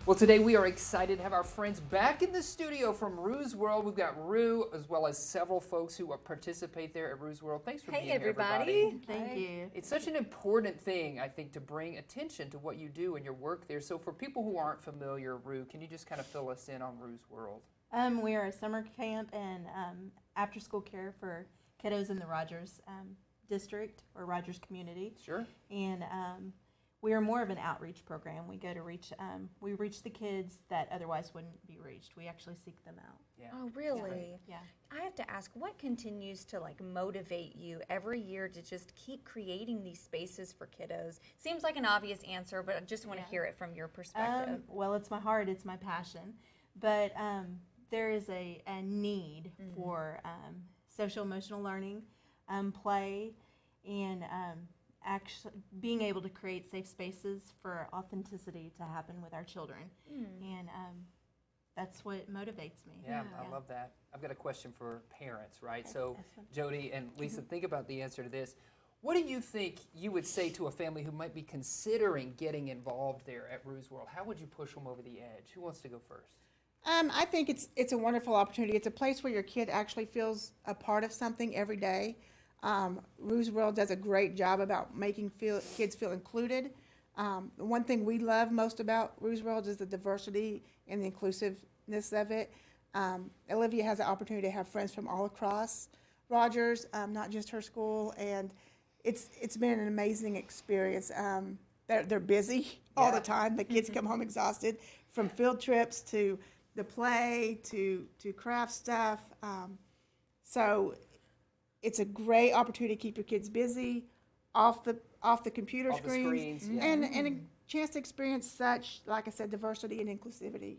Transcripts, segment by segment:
Well, today we are excited to have our friends back in the studio from Rue's World. We've got Rue as well as several folks who participate there at Rue's World. Thanks for being here, everybody. Thank you. It's such an important thing, I think, to bring attention to what you do and your work there. So for people who aren't familiar, Rue, can you just kind of fill us in on Rue's World? We are a summer camp and after-school care for kiddos in the Rogers district or Rogers community. Sure. And we are more of an outreach program. We go to reach the kids that otherwise wouldn't be reached. We actually seek them out. Yeah. Oh, really? Yeah. I have to ask, what continues to motivate you every year to just keep creating these spaces for kiddos? Seems like an obvious answer, but I just want to hear it from your perspective. Well, it's my heart, it's my passion, but there is a need for social emotional learning, play, and actually being able to create safe spaces for authenticity to happen with our children. And that's what motivates me. Yeah, I love that. I've got a question for parents, right? So, Jody and Lisa, think about the answer to this. What do you think you would say to a family who might be considering getting involved there at Rue's World? How would you push them over the edge? Who wants to go first? I think it's a wonderful opportunity. It's a place where your kid actually feels a part of something every day. Rue's World does a great job about making kids feel included. The one thing we love most about Rue's World is the diversity and the inclusiveness of it. Olivia has the opportunity to have friends from all across Rogers, not just her school, and it's been an amazing experience. They're busy all the time. The kids come home exhausted from field trips to the play to craft stuff. So it's a great opportunity to keep your kids busy, off the computer Off the screens, screens, and a chance to experience such, like I said, diversity and inclusivity.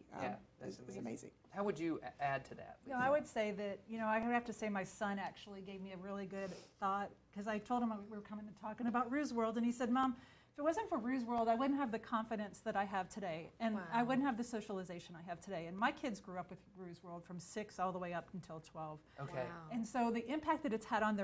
That's is amazing. How would you add to that, Lisa? I would say that, I have to say my son actually gave me a really good thought, because I told him we were coming and talking about Rue's World, and he said, Mom, if it wasn't for Rue's World, I wouldn't have the confidence that I have today, and I wouldn't have the socialization I have today. And my kids grew up with Rue's World from 6 all the way up until 12. Okay. Wow. And so the impact that it's had on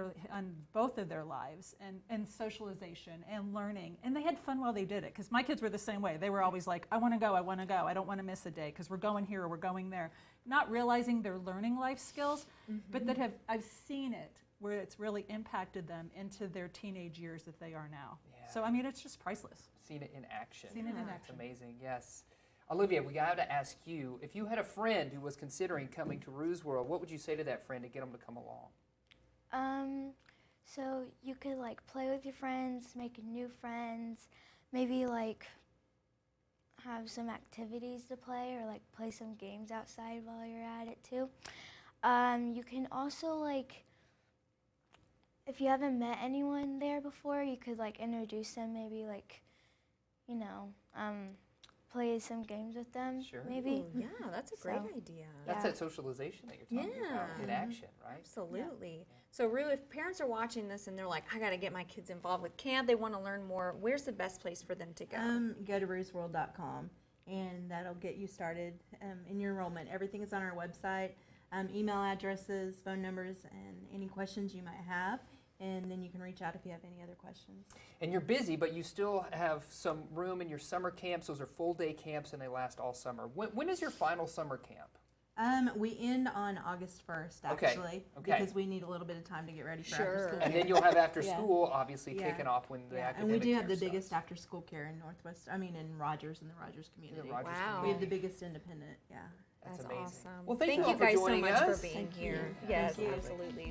both of their lives and socialization and learning, and they had fun while they did it, because my kids were the same way. They were always like, I want to go, I don't want to miss a day, because we're going here or we're going there. Not realizing they're learning life skills, but that I've seen it where it's really impacted them into their teenage years that they are now. Yeah. So, it's just priceless. Seen it in action. Seen it in It's action. amazing, yes. Olivia, we got to ask you, if you had a friend who was considering coming to Rue's World, what would you say to that friend to get them to come along? So you could play with your friends, make new friends, maybe have some activities to play or play some games outside while you're at it too. You can also if you haven't met anyone there before, you could introduce them, maybe play some games with them. Sure. Maybe. Ooh, yeah, that's a great idea. That's that socialization that you're talking about in action, right? Absolutely. Yeah. So, Rue, if parents are watching this and they're like, I got to get my kids involved with camp, they want to learn more, where's the best place for them to go? Go to ruesworld.com, and that'll get you started in your enrollment. Everything is on our website, email addresses, phone numbers, and any questions you might have. And then you can reach out if you have any other questions. And you're busy, but you still have some room in your summer camps. Those are full-day camps, and they last all summer. When is your final summer camp? We end on August 1st, actually, because we need a little bit of time to get ready for after school. And then you'll have after school, obviously, kicking off when the academic And we do have year the biggest starts. after school care in in Rogers, in the Rogers community. The Rogers Wow. We have community. the biggest independent, That's That's amazing. awesome. Well, thank you all you for guys so joining much us. for being Thank you. here. Thank Yes, you. absolutely.